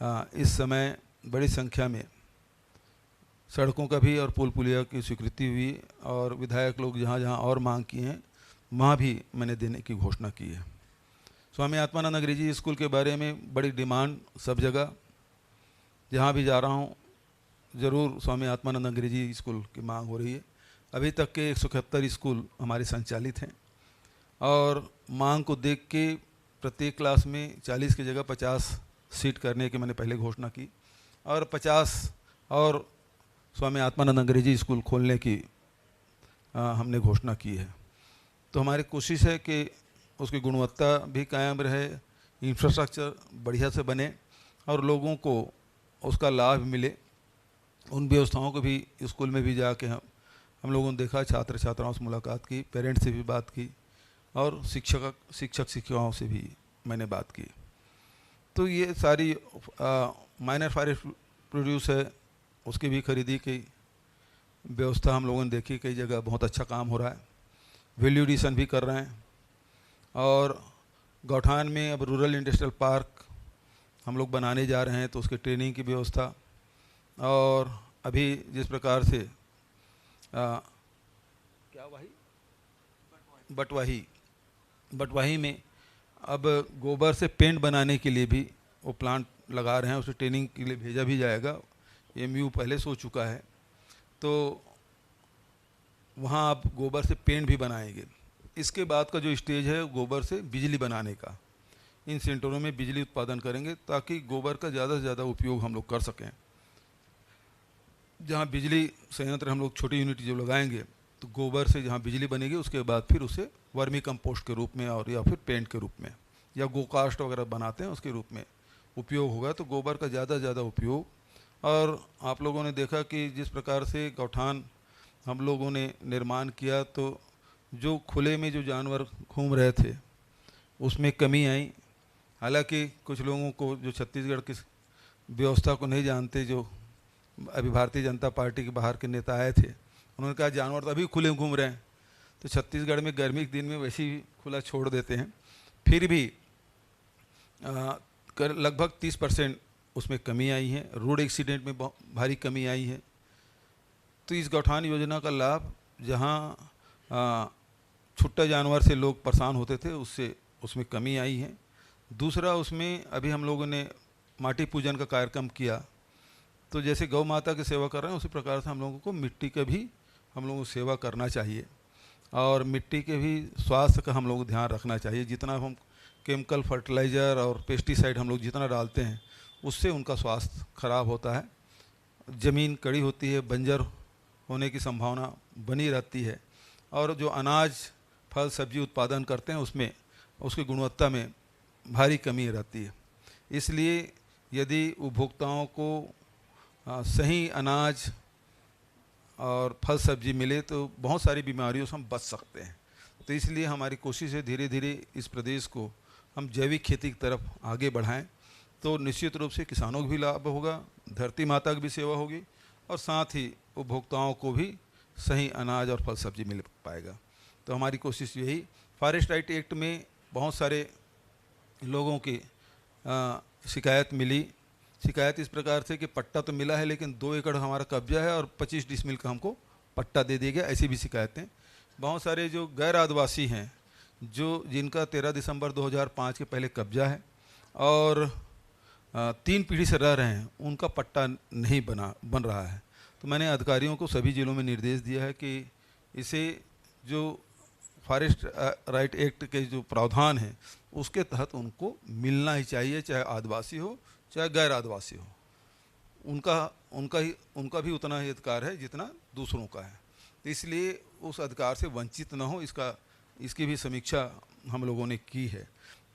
इस समय बड़ी संख्या में सड़कों का भी और पुल पुलिया की स्वीकृति हुई और विधायक लोग जहाँ जहाँ और मांग किए हैं वहाँ भी मैंने देने की घोषणा की है। स्वामी आत्मानंद अंग्रेजी स्कूल के बारे में बड़ी डिमांड सब जगह, जहाँ भी जा रहा हूँ ज़रूर स्वामी आत्मानंद अंग्रेजी स्कूल की मांग हो रही है। अभी तक के 171 स्कूल हमारे संचालित हैं और मांग को देख के प्रत्येक क्लास में 40 की जगह 50 सीट करने की मैंने पहले घोषणा की और 50 और स्वामी आत्मानंद अंग्रेजी स्कूल खोलने की हमने घोषणा की है। तो हमारी कोशिश है कि उसकी गुणवत्ता भी कायम रहे, इंफ्रास्ट्रक्चर बढ़िया से बने और लोगों को उसका लाभ मिले। उन व्यवस्थाओं को भी स्कूल में भी जाके हम लोगों ने देखा, छात्र छात्राओं से मुलाकात की, पेरेंट्स से भी बात की और शिक्षिकाओं से भी मैंने बात की। तो ये सारी माइनर फॉरेस्ट प्रोड्यूस है, उसकी भी खरीदी की व्यवस्था हम लोगों ने देखी। कई जगह बहुत अच्छा काम हो रहा है, वैल्यू एडिशन भी कर रहे हैं और गौठान में अब रूरल इंडस्ट्रियल पार्क हम लोग बनाने जा रहे हैं, तो उसके ट्रेनिंग की व्यवस्था। और अभी जिस प्रकार से क्या बटवाही में अब गोबर से पेंट बनाने के लिए भी वो प्लांट लगा रहे हैं, उसे ट्रेनिंग के लिए भेजा भी जाएगा। MU पहले सो चुका है, तो वहाँ आप गोबर से पेंट भी बनाएंगे। इसके बाद का जो स्टेज है गोबर से बिजली बनाने का, इन सेंटरों में बिजली उत्पादन करेंगे ताकि गोबर का ज़्यादा से ज़्यादा उपयोग हम लोग कर सकें। जहाँ बिजली संयंत्र हम लोग छोटी यूनिट जो लगाएंगे तो गोबर से जहाँ बिजली बनेगी उसके बाद फिर उसे वर्मी कंपोस्ट के रूप में और या फिर पेंट के रूप में या गोकास्ट वगैरह बनाते हैं उसके रूप में उपयोग होगा। तो गोबर का ज़्यादा से ज़्यादा उपयोग। और आप लोगों ने देखा कि जिस प्रकार से गौठान हम लोगों ने निर्माण किया, तो जो खुले में जो जानवर घूम रहे थे उसमें कमी आई। हालांकि कुछ लोगों को जो छत्तीसगढ़ की व्यवस्था को नहीं जानते, जो अभी भारतीय जनता पार्टी के बाहर के नेता आए थे, उन्होंने कहा जानवर तो अभी खुले घूम रहे हैं। तो छत्तीसगढ़ में गर्मी के दिन में वैसे ही खुला छोड़ देते हैं, फिर भी लगभग 30% उसमें कमी आई है। रोड एक्सीडेंट में भारी कमी आई है। तो इस गौठान योजना का लाभ, जहाँ छुट्टा जानवर से लोग परेशान होते थे, उससे उसमें कमी आई है। दूसरा, उसमें अभी हम लोगों ने माटी पूजन का कार्यक्रम किया। तो जैसे गौ माता की सेवा कर रहे हैं उसी प्रकार से हम लोगों को मिट्टी का भी हम लोगों को सेवा करना चाहिए और मिट्टी के भी स्वास्थ्य का हम लोग को ध्यान रखना चाहिए। जितना हम केमिकल फर्टिलाइज़र और पेस्टिसाइड हम लोग जितना डालते हैं उससे उनका स्वास्थ्य खराब होता है, ज़मीन कड़ी होती है, बंजर होने की संभावना बनी रहती है और जो अनाज फल सब्जी उत्पादन करते हैं उसमें उसकी गुणवत्ता में भारी कमी रहती है। इसलिए यदि उपभोक्ताओं को सही अनाज और फल सब्जी मिले तो बहुत सारी बीमारियों से हम बच सकते हैं। तो इसलिए हमारी कोशिश है धीरे धीरे इस प्रदेश को हम जैविक खेती की तरफ आगे बढ़ाएं, तो निश्चित रूप से किसानों को भी लाभ होगा, धरती माता की भी सेवा होगी और साथ ही उपभोक्ताओं को भी सही अनाज और फल सब्जी मिल पाएगा। तो हमारी कोशिश यही। फॉरेस्ट राइट एक्ट में बहुत सारे लोगों की शिकायत मिली। शिकायत इस प्रकार से कि पट्टा तो मिला है लेकिन 2 एकड़ हमारा कब्जा है और 25 डिसमिल का हमको पट्टा दे दिया गया, ऐसी भी शिकायतें। बहुत सारे जो गैर आदिवासी हैं, जो जिनका 13 दिसंबर 2005 के पहले कब्जा है और 3 पीढ़ी से रह रहे हैं, उनका पट्टा नहीं बन रहा है। तो मैंने अधिकारियों को सभी जिलों में निर्देश दिया है कि इसे जो फॉरेस्ट राइट एक्ट के जो प्रावधान हैं उसके तहत उनको मिलना ही चाहिए, चाहे आदिवासी हो चाहे गैर आदिवासी हो। उनका भी उतना ही अधिकार है जितना दूसरों का है। तो इसलिए उस अधिकार से वंचित न हो, इसकी भी समीक्षा हम लोगों ने की है।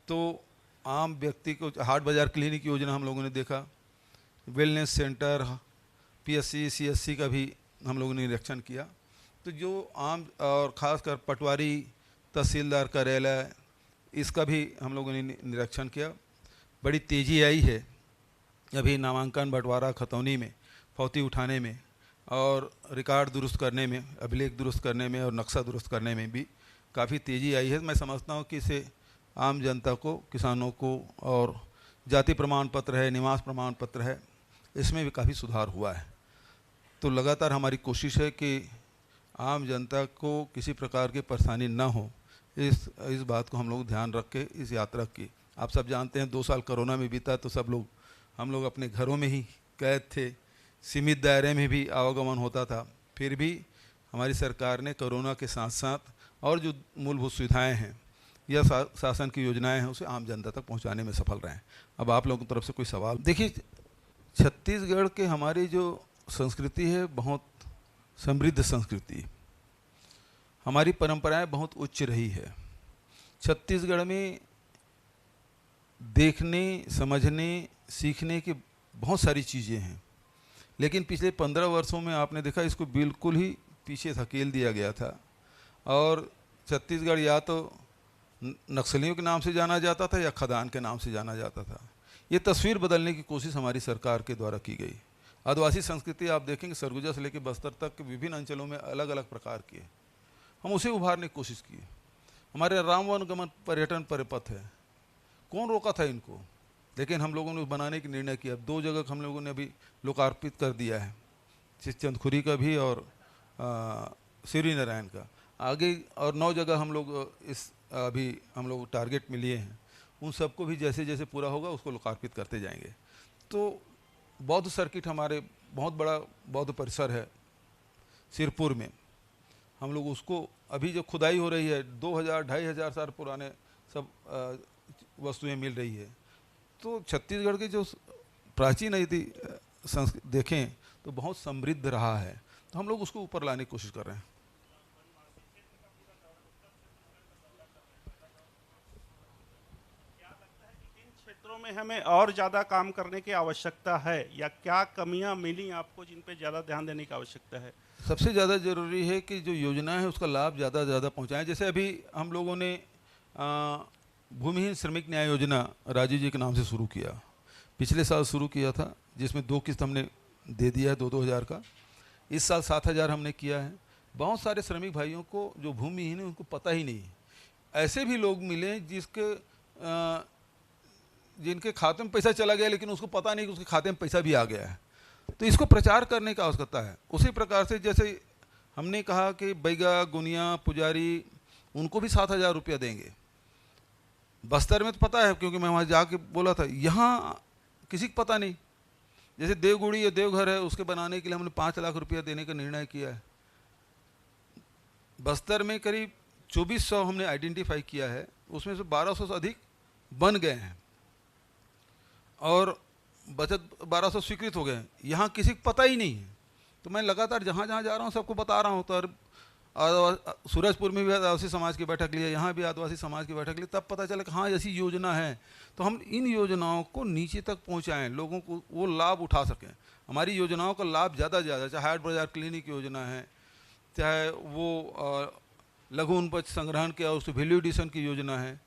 तो आम व्यक्ति को हाट बाज़ार क्लिनिक योजना हम लोगों ने देखा, वेलनेस सेंटर, PSC CSC का भी हम लोगों ने निरीक्षण किया। तो जो आम और ख़ासकर पटवारी तहसीलदार कार्यालय, इसका भी हम लोगों ने निरीक्षण किया। बड़ी तेज़ी आई है अभी नामांकन बंटवारा खतौनी में, फौती उठाने में और रिकॉर्ड दुरुस्त करने में, अभिलेख दुरुस्त करने में और नक्शा दुरुस्त करने में भी काफ़ी तेज़ी आई है। मैं समझता हूँ कि इससे आम जनता को, किसानों को और जाति प्रमाण पत्र है, निवास प्रमाण पत्र है, इसमें भी काफ़ी सुधार हुआ है। तो लगातार हमारी कोशिश है कि आम जनता को किसी प्रकार की परेशानी न हो, इस बात को हम लोग ध्यान रख के इस यात्रा की। आप सब जानते हैं 2 साल कोरोना में बीता तो हम लोग अपने घरों में ही कैद थे, सीमित दायरे में भी आवागमन होता था। फिर भी हमारी सरकार ने कोरोना के साथ साथ और जो मूलभूत सुविधाएं हैं या शासन की योजनाएं हैं उसे आम जनता तक पहुंचाने में सफल रहे हैं। अब आप लोगों की तरफ से कोई सवाल? देखिए, छत्तीसगढ़ के हमारी जो संस्कृति है बहुत समृद्ध संस्कृति, हमारी परंपराएं बहुत उच्च रही है। छत्तीसगढ़ में देखने, समझने, सीखने की बहुत सारी चीज़ें हैं, लेकिन पिछले 15 वर्षों में आपने देखा इसको बिल्कुल ही पीछे धकेल दिया गया था। और छत्तीसगढ़ या तो नक्सलियों के नाम से जाना जाता था या खदान के नाम से जाना जाता था। ये तस्वीर बदलने की कोशिश हमारी सरकार के द्वारा की गई। आदिवासी संस्कृति आप देखेंगे सरगुजा से लेकर बस्तर तक के विभिन्न अंचलों में अलग अलग प्रकार की है, हम उसे उभारने की कोशिश की। हमारे राम वनगमन पर्यटन परिपथ है, कौन रोका था इनको? लेकिन हम लोगों ने बनाने की निर्णय किया। 2 जगह हम लोगों ने अभी लोकार्पित कर दिया है, चंदखुरी का भी और श्री नारायण का। आगे और 9 जगह हम लोग अभी हम लोग टारगेट में लिए हैं, उन सबको भी जैसे जैसे पूरा होगा उसको लोकार्पित करते जाएंगे। तो बौद्ध सर्किट, हमारे बहुत बड़ा बौद्ध परिसर है सिरपुर में, हम लोग उसको अभी जो खुदाई हो रही है 2000-2500 साल पुराने सब वस्तुएं मिल रही है। तो छत्तीसगढ़ के जो प्राचीन यदि देखें तो बहुत समृद्ध रहा है, तो हम लोग उसको ऊपर लाने की कोशिश कर रहे हैं। क्षेत्रों में हमें और ज़्यादा काम करने की आवश्यकता है या क्या कमियां मिली आपको जिन पे ज़्यादा ध्यान देने की आवश्यकता है? सबसे ज़्यादा ज़रूरी है कि जो योजना है उसका लाभ ज़्यादा से ज़्यादा पहुँचाएँ। जैसे अभी हम लोगों ने भूमिहीन श्रमिक न्याय योजना राजीव जी के नाम से शुरू किया, पिछले साल शुरू किया था, जिसमें 2 किस्त हमने दे दिया है 2-2 हज़ार का। इस साल 7,000 हमने किया है। बहुत सारे श्रमिक भाइयों को जो भूमिहीन है उनको पता ही नहीं, ऐसे भी लोग मिले जिनके खाते में पैसा चला गया लेकिन उसको पता नहीं कि उसके खाते में पैसा भी आ गया है। तो इसको प्रचार करने की आवश्यकता है। उसी प्रकार से जैसे हमने कहा कि बैगा, गुनिया, पुजारी, उनको भी 7,000 रुपया देंगे। बस्तर में तो पता है क्योंकि मैं वहाँ जाके बोला था, यहाँ किसी को पता नहीं। जैसे देवगुड़ी या देवघर है, उसके बनाने के लिए हमने 5 लाख रुपया देने का निर्णय किया है। बस्तर में करीब 2400 हमने आइडेंटिफाई किया है, उसमें से 1200 से अधिक बन गए हैं और बचत 1200 स्वीकृत हो गए हैं। यहाँ किसी को पता ही नहीं है। तो मैं लगातार जहाँ जहाँ जा रहा हूँ सबको बता रहा हूँ। तो सूरजपुर में भी आदिवासी समाज की बैठक ली है, यहाँ भी आदिवासी समाज की बैठक ली, तब पता चला कि हाँ ऐसी योजना है। तो हम इन योजनाओं को नीचे तक पहुँचाएँ, लोगों को वो लाभ उठा सकें। हमारी योजनाओं का लाभ ज़्यादा से ज़्यादा, चाहे हाट बाजार क्लिनिक योजना है, चाहे वो लघु उपज संग्रहण के और वैल्यू एडिशन की योजना है।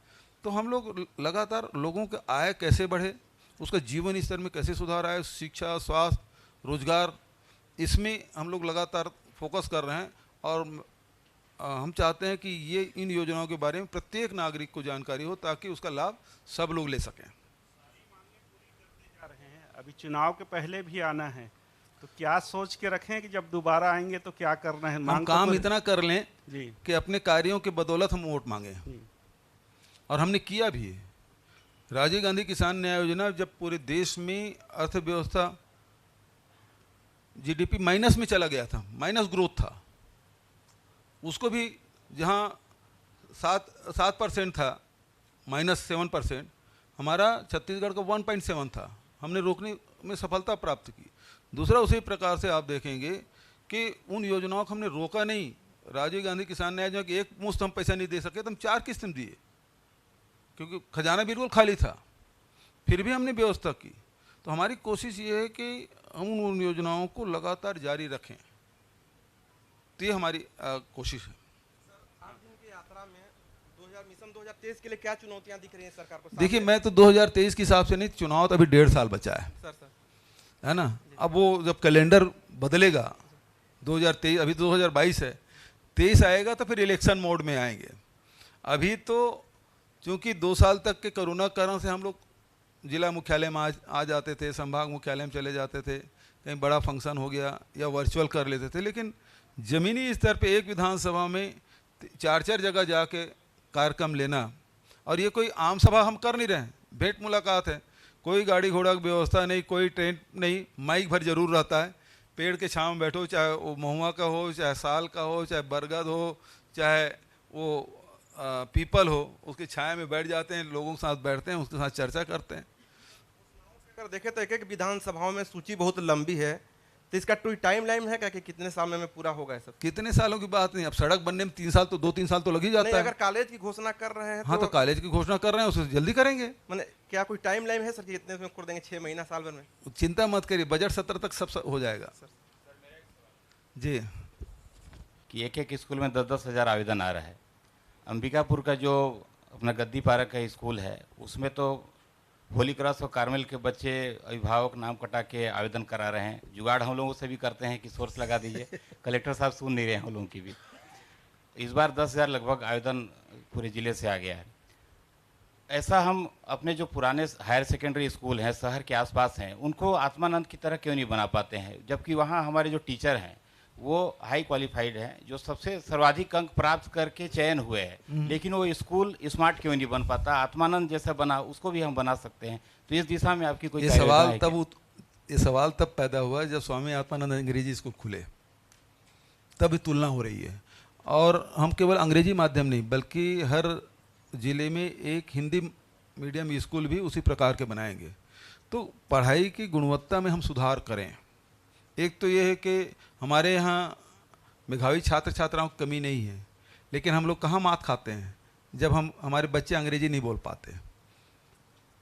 तो हम लोग लगातार लोगों के आय कैसे बढ़े, उसका जीवन स्तर में कैसे सुधार आए, शिक्षा, स्वास्थ्य, रोजगार, इसमें हम लोग लगातार फोकस कर रहे हैं। और हम चाहते हैं कि ये इन योजनाओं के बारे में प्रत्येक नागरिक को जानकारी हो ताकि उसका लाभ सब लोग ले सकें। अभी चुनाव के पहले भी आना है, तो क्या सोच के रखें कि जब दोबारा आएंगे तो क्या करना है? हम काम इतना कर लें जी कि अपने कार्यों के बदौलत हम वोट मांगे, और हमने किया भी है। राजीव गांधी किसान न्याय योजना, जब पूरे देश में अर्थव्यवस्था जीडीपी माइनस में चला गया था, माइनस ग्रोथ था, उसको भी जहाँ 7% था, -7%, हमारा छत्तीसगढ़ का 1.7 था, हमने रोकने में सफलता प्राप्त की। दूसरा, उसी प्रकार से आप देखेंगे कि उन योजनाओं को हमने रोका नहीं। राजीव गांधी किसान न्याय योजना की एक मुश्त हम पैसा नहीं दे सके, तो हम 4 किस्तें दिए क्योंकि खजाना बिल्कुल खाली था, फिर भी हमने व्यवस्था की। तो हमारी कोशिश ये है कि हम उन योजनाओं को लगातार जारी रखें, तो ये हमारी कोशिश है। सर, 8 दिन की यात्रा में मिशन 2023 के लिए क्या चुनौतियां दिख रही हैं सरकार को? देखिए, मैं तो 2023 के हिसाब से नहीं, चुनाव तो अभी 1.5 साल बचा है सर है ना। अब वो जब कैलेंडर बदलेगा, 2023, अभी 2022 है, 23 आएगा तो फिर इलेक्शन मोड में आएंगे। अभी तो चूँकि 2 साल तक के कोरोना कारण से हम लोग जिला मुख्यालय में आ जाते थे, संभाग मुख्यालय में चले जाते थे, कहीं बड़ा फंक्शन हो गया या वर्चुअल कर लेते थे। लेकिन ज़मीनी स्तर पे एक विधानसभा में 4-4 जगह जाके कार्यक्रम लेना, और ये कोई आम सभा हम कर नहीं रहे हैं, भेंट मुलाकात है, कोई गाड़ी घोड़ा की व्यवस्था नहीं, कोई ट्रेन नहीं, माइक भर जरूर रहता है, पेड़ के छांव में बैठो, चाहे वो महुआ का हो, चाहे साल का हो, चाहे बरगद हो, चाहे वो पीपल हो, उसकी छाया में बैठ जाते हैं, लोगों के साथ बैठते हैं, उसके साथ चर्चा करते हैं। अगर देखें तो एक एक विधानसभाओं में सूची बहुत लंबी है, तो इसका कोई टाइम लाइन है क्या कि कितने साल में पूरा होगा ये सब? कितने सालों की बात नहीं, अब सड़क बनने में 3 साल तो 2-3 साल तो लग ही जाता नहीं, है। अगर कॉलेज की घोषणा कर रहे हैं हाँ, तो कॉलेज की घोषणा कर रहे हैं, उससे जल्दी करेंगे। मैंने क्या कोई टाइम लाइन है सर कि इतने में कर देंगे, 6 महीना साल भर में? चिंता मत करिए, बजट सत्र तक सब हो जाएगा जी। कि एक एक स्कूल में 10-10 हज़ार आवेदन आ रहा है। अंबिकापुर का जो अपना गद्दी पार्क का स्कूल है, उसमें तो होली क्रॉस और कार्मेल के बच्चे अभिभावक नाम कटा के आवेदन करा रहे हैं। जुगाड़ हम लोगों से भी करते हैं कि सोर्स लगा दीजिए, कलेक्टर साहब सुन नहीं रहे हैं हम लोगों की भी। इस बार 10,000 लगभग आवेदन पूरे ज़िले से आ गया है। ऐसा हम अपने जो पुराने हायर सेकेंडरी स्कूल हैं शहर के आसपास हैं, उनको आत्मानंद की तरह क्यों नहीं बना पाते हैं, जबकि वहाँ हमारे जो टीचर हैं वो हाई क्वालिफाइड हैं, जो सबसे सर्वाधिक अंक प्राप्त करके चयन हुए हैं, लेकिन वो स्कूल स्मार्ट क्यों नहीं बन पाता? आत्मानंद जैसा बना, उसको भी हम बना सकते हैं। तो इस दिशा में आपकी कोई ये सवाल तब पैदा हुआ जब स्वामी आत्मानंद अंग्रेजी स्कूल खुले, तब तुलना हो रही है। और हम केवल अंग्रेजी माध्यम नहीं, बल्कि हर ज़िले में एक हिंदी मीडियम स्कूल भी उसी प्रकार के बनाएंगे। तो पढ़ाई की गुणवत्ता में हम सुधार करें। एक तो ये है कि हमारे यहाँ मेधावी छात्र छात्राओं की कमी नहीं है, लेकिन हम लोग कहाँ मात खाते हैं जब हमारे बच्चे अंग्रेजी नहीं बोल पाते।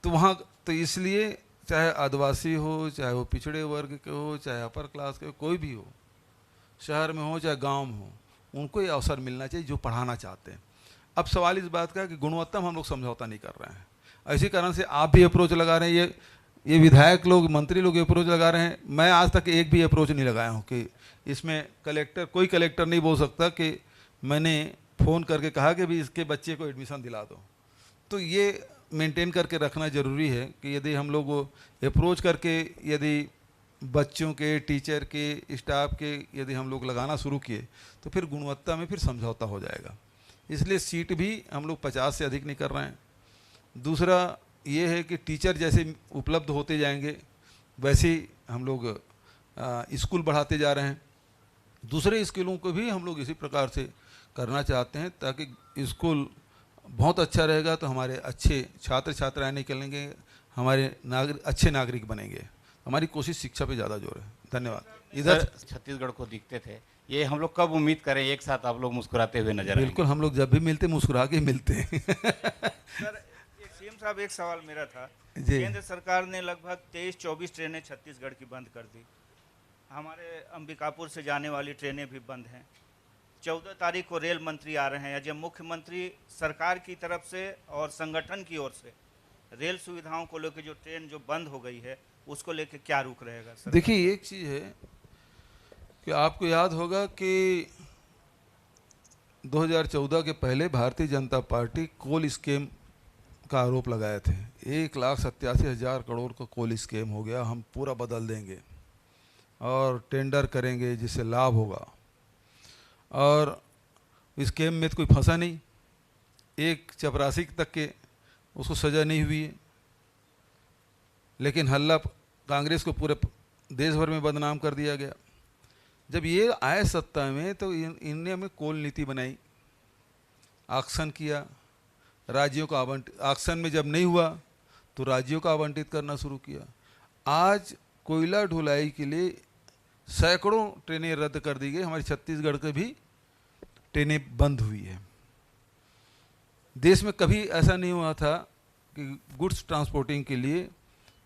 तो वहाँ तो इसलिए चाहे आदिवासी हो, चाहे वो पिछड़े वर्ग के हो, चाहे अपर क्लास के, कोई भी हो, शहर में हो चाहे गांव में हो, उनको ये अवसर मिलना चाहिए जो पढ़ाना चाहते हैं। अब सवाल इस बात का कि गुणवत्ता में हम लोग समझौता नहीं कर रहे हैं। इसी कारण से आप भी अप्रोच लगा रहे हैं, ये विधायक लोग, मंत्री लोग अप्रोच लगा रहे हैं। मैं आज तक एक भी अप्रोच नहीं लगाया हूँ कि इसमें कोई कलेक्टर नहीं बोल सकता कि मैंने फ़ोन करके कहा कि भी इसके बच्चे को एडमिशन दिला दो। तो ये मेंटेन करके रखना ज़रूरी है कि यदि हम लोग अप्रोच करके यदि बच्चों के, टीचर के, स्टाफ के यदि हम लोग लगाना शुरू किए तो फिर गुणवत्ता में फिर समझौता हो जाएगा। इसलिए सीट भी हम लोग 50 से अधिक नहीं कर रहे हैं। दूसरा ये है कि टीचर जैसे उपलब्ध होते जाएंगे वैसे ही हम लोग स्कूल बढ़ाते जा रहे हैं। दूसरे स्कूलों को भी हम लोग इसी प्रकार से करना चाहते हैं ताकि स्कूल बहुत अच्छा रहेगा तो हमारे अच्छे छात्र छात्राएं निकलेंगे, हमारे अच्छे नागरिक बनेंगे। हमारी कोशिश शिक्षा पे ज़्यादा जोर है। धन्यवाद। इधर छत्तीसगढ़ को दिखते थे, ये हम लोग कब उम्मीद करें एक साथ आप लोग मुस्कुराते हुए नजर आएंगे? बिल्कुल, हम लोग जब भी मिलते मुस्कुरा के मिलते हैं। सर, एक सीएम साहब, एक सवाल मेरा था। जी। केंद्र सरकार ने लगभग 23-24 ट्रेनें छत्तीसगढ़ की बंद कर दी। हमारे अंबिकापुर से जाने वाली ट्रेनें भी बंद हैं। 14 तारीख को रेल मंत्री आ रहे हैं। जब मुख्यमंत्री सरकार की तरफ से और संगठन की ओर से रेल सुविधाओं को लेकर जो ट्रेन जो बंद हो गई है उसको लेकर क्या रुख रहेगा सर? देखिए, एक चीज़ है कि आपको याद होगा कि 2014 के पहले भारतीय जनता पार्टी कोल स्कीम का आरोप लगाए थे। 1,87,000 करोड़ का कोल स्कीम हो गया, हम पूरा बदल देंगे और टेंडर करेंगे जिससे लाभ होगा। और स्कीम में तो कोई फंसा नहीं, एक चपरासी तक के उसको सज़ा नहीं हुई है, लेकिन हल्ला कांग्रेस को पूरे देश भर में बदनाम कर दिया गया। जब ये आए सत्ता में तो इनने हमें कोल नीति बनाई, आक्शन किया, राज्यों का आक्शन में जब नहीं हुआ तो राज्यों का आवंटित करना शुरू किया। आज कोयला ढुलाई के लिए सैकड़ों ट्रेनें रद्द कर दी गई, हमारी छत्तीसगढ़ के भी ट्रेनें बंद हुई है। देश में कभी ऐसा नहीं हुआ था कि गुड्स ट्रांसपोर्टिंग के लिए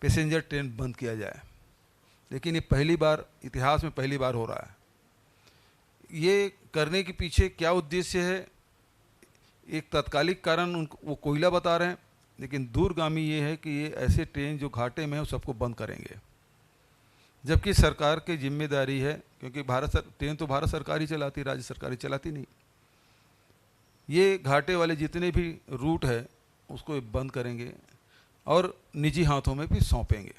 पैसेंजर ट्रेन बंद किया जाए, लेकिन ये पहली बार, इतिहास में पहली बार हो रहा है। ये करने के पीछे क्या उद्देश्य है? एक तात्कालिक कारण वो कोयला बता रहे हैं, लेकिन दूरगामी ये है कि ये ऐसे ट्रेन जो घाटे में है सबको बंद करेंगे, जबकि सरकार की जिम्मेदारी है, क्योंकि ट्रेन तो भारत सरकार ही चलाती, राज्य सरकार ही चलाती नहीं। ये घाटे वाले जितने भी रूट है उसको बंद करेंगे। और निजी हाथों में भी सौंपेंगे।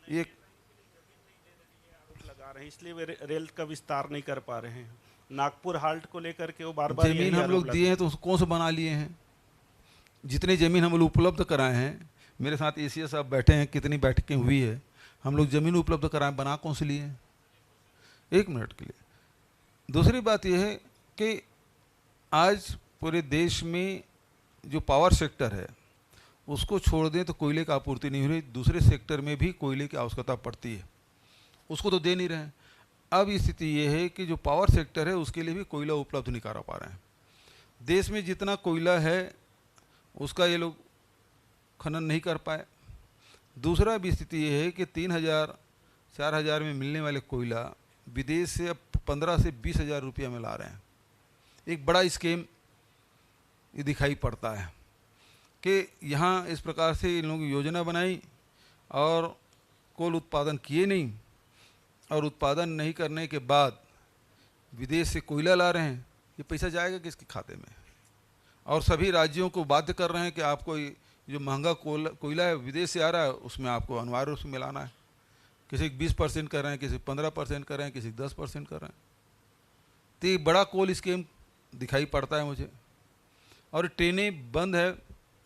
ये लगा रहे हैं, इसलिए वे रेल का विस्तार नहीं कर पा रहे हैं। नागपुर हाल्ट को लेकर के वो बार बार जमीन हम लोग दिए हैं तो उसको कौन से बना लिए हैं? जितनी ज़मीन हम लोग उपलब्ध कराए हैं, मेरे साथ एसीएस साहब बैठे हैं, कितनी बैठकें हुई है, हम लोग ज़मीन उपलब्ध कराए, बना कौन से लिए हैं? 1 मिनट के लिए। दूसरी बात यह है कि आज पूरे देश में जो पावर सेक्टर है उसको छोड़ दें तो कोयले की आपूर्ति नहीं हो रही, दूसरे सेक्टर में भी कोयले की आवश्यकता पड़ती है, उसको तो दे नहीं रहे हैं। अब स्थिति ये है कि जो पावर सेक्टर है उसके लिए भी कोयला उपलब्ध नहीं करा पा रहे हैं। देश में जितना कोयला है उसका ये लोग खनन नहीं कर पाए। दूसरा भी स्थिति ये है कि 3,000-4,000 में मिलने वाले कोयला विदेश से अब 15 से 20,000 रुपया में ला रहे हैं। एक बड़ा स्कीम ये दिखाई पड़ता है कि यहाँ इस प्रकार से इन लोगों की योजना बनाई और कोल उत्पादन किए नहीं, और उत्पादन नहीं करने के बाद विदेश से कोयला ला रहे हैं। ये पैसा जाएगा किसके खाते में? और सभी राज्यों को बाध्य कर रहे हैं कि आपको जो महंगा कोयला है विदेश से आ रहा है उसमें आपको अनिवार्य रूप से मिलाना है। किसी 20% कर रहे हैं, किसी 15% कर रहे हैं, किसी 10% कर रहे हैं। तो ये बड़ा कोल स्कीम दिखाई पड़ता है मुझे। और ट्रेनें बंद है,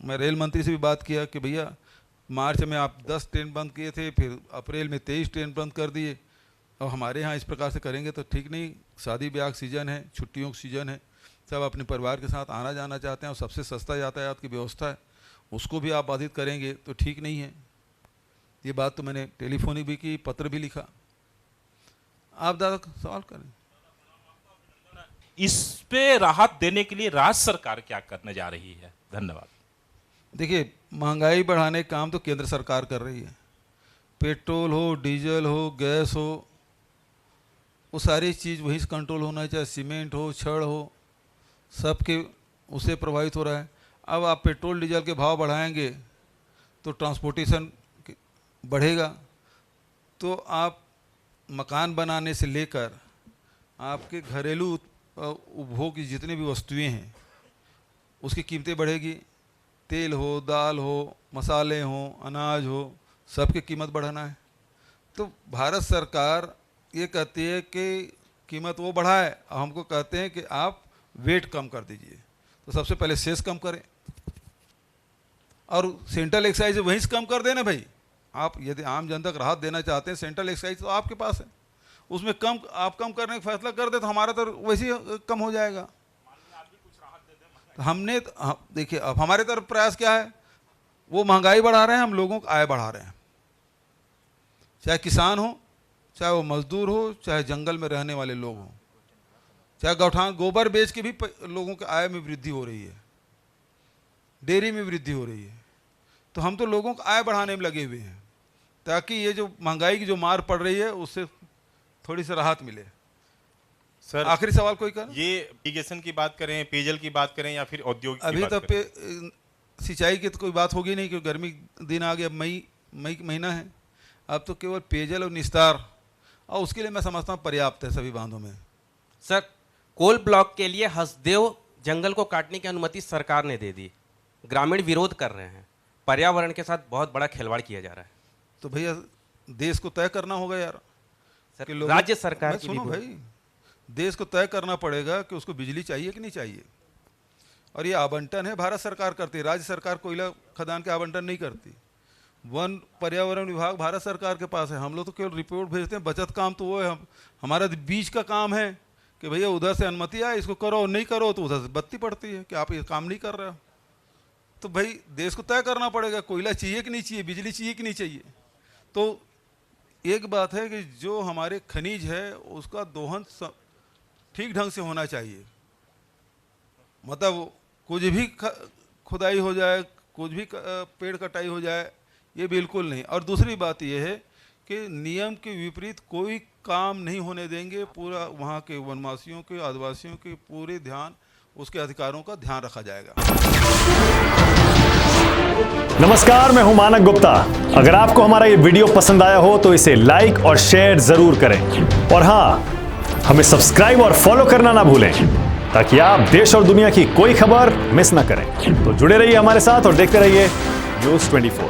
मैं रेल मंत्री से भी बात किया कि भैया मार्च में आप 10 ट्रेन बंद किए थे, फिर अप्रैल में 23 ट्रेन बंद कर दिए, और हमारे यहाँ इस प्रकार से करेंगे तो ठीक नहीं। शादी ब्याह का सीज़न है, छुट्टियों का सीज़न है, सब अपने परिवार के साथ आना जाना चाहते हैं और सबसे सस्ता यातायात की व्यवस्था है, उसको भी आप बाधित करेंगे तो ठीक नहीं है। ये बात तो मैंने टेलीफोन भी की, पत्र भी लिखा। आप दादा सवाल करें। इस पे राहत देने के लिए राज्य सरकार क्या करने जा रही है? धन्यवाद। देखिए, महंगाई बढ़ाने का काम तो केंद्र सरकार कर रही है। पेट्रोल हो, डीजल हो, गैस हो, वो सारी चीज़ वहीं से कंट्रोल होना है, चाहे सीमेंट हो, छड़ हो, सबके उससे प्रभावित हो रहा है। अब आप पेट्रोल डीजल के भाव बढ़ाएंगे तो ट्रांसपोर्टेशन बढ़ेगा, तो आप मकान बनाने से लेकर आपके घरेलू उपभोग की जितनी भी वस्तुएं हैं उसकी कीमतें बढ़ेगी। तेल हो, दाल हो, मसाले हो, अनाज हो, सबकी कीमत बढ़ाना है। तो भारत सरकार ये कहती है कि कीमत वो बढ़ाए, और हमको कहते हैं कि आप वेट कम कर दीजिए। तो सबसे पहले सेस कम करें और सेंट्रल एक्साइज वहीं से कम कर देना भाई। आप यदि आम जनता को राहत देना चाहते हैं, सेंट्रल एक्साइज तो आपके पास है, उसमें कम आप कम करने का फैसला कर दे तो हमारा तो वैसे ही कम हो जाएगा। तो हमने देखिए, अब हमारे तरफ प्रयास क्या है, वो महंगाई बढ़ा रहे हैं, हम लोगों का आय बढ़ा रहे हैं। चाहे किसान हो, चाहे वो मजदूर हो, चाहे जंगल में रहने वाले लोग हों, चाहे गौठान गोबर बेच के भी लोगों के आय में वृद्धि हो रही है, डेयरी में वृद्धि हो रही है। तो हम तो लोगों का आय बढ़ाने में लगे हुए हैं ताकि ये जो महंगाई की जो मार पड़ रही है उससे थोड़ी सी राहत मिले। सर, आखिरी सवाल कोई कर? ये इरिगेशन की बात करें, पेयजल की बात करें या फिर औद्योगिक की अभी बात तो करें? सिंचाई की तो कोई बात होगी नहीं क्योंकि गर्मी दिन आ गया, मई महीना है। अब तो केवल पेयजल और निस्तार, और उसके लिए मैं समझता हूँ पर्याप्त है सभी बांधों में। सर, कोल ब्लॉक के लिए हसदेव जंगल को काटने की अनुमति सरकार ने दे दी, ग्रामीण विरोध कर रहे हैं, पर्यावरण के साथ बहुत बड़ा खिलवाड़ किया जा रहा है। तो भैया देश को तय करना होगा यार। सर, राज्य सरकार की सुनो भी भाई, देश को तय करना पड़ेगा कि उसको बिजली चाहिए कि नहीं चाहिए। और ये आवंटन है भारत सरकार करती है, राज्य सरकार कोयला खदान के आवंटन नहीं करती। वन पर्यावरण विभाग भारत सरकार के पास है, हम लोग तो केवल रिपोर्ट भेजते हैं। बचत काम तो वो है, हमारा बीच का काम है कि भैया उधर से अनुमति आए, इसको करो, नहीं करो तो उधर से बत्ती पड़ती है कि आप ये काम नहीं कर रहे हो। तो भाई देश को तय करना पड़ेगा, कोयला चाहिए कि नहीं चाहिए, बिजली चाहिए कि नहीं चाहिए। तो एक बात है कि जो हमारे खनिज है उसका दोहन ठीक ढंग से होना चाहिए। मतलब कुछ भी खुदाई हो जाए, कुछ भी पेड़ कटाई हो जाए, ये बिल्कुल नहीं। और दूसरी बात ये है कि नियम के विपरीत कोई काम नहीं होने देंगे। पूरा वहाँ के वनवासियों के, आदिवासियों के पूरे ध्यान, उसके अधिकारों का ध्यान रखा जाएगा। नमस्कार, मैं हूं मानक गुप्ता। अगर आपको हमारा ये वीडियो पसंद आया हो तो इसे लाइक और शेयर जरूर करें, और हाँ, हमें सब्सक्राइब और फॉलो करना ना भूलें ताकि आप देश और दुनिया की कोई खबर मिस ना करें। तो जुड़े रहिए हमारे साथ और देखते रहिए न्यूज़ 24।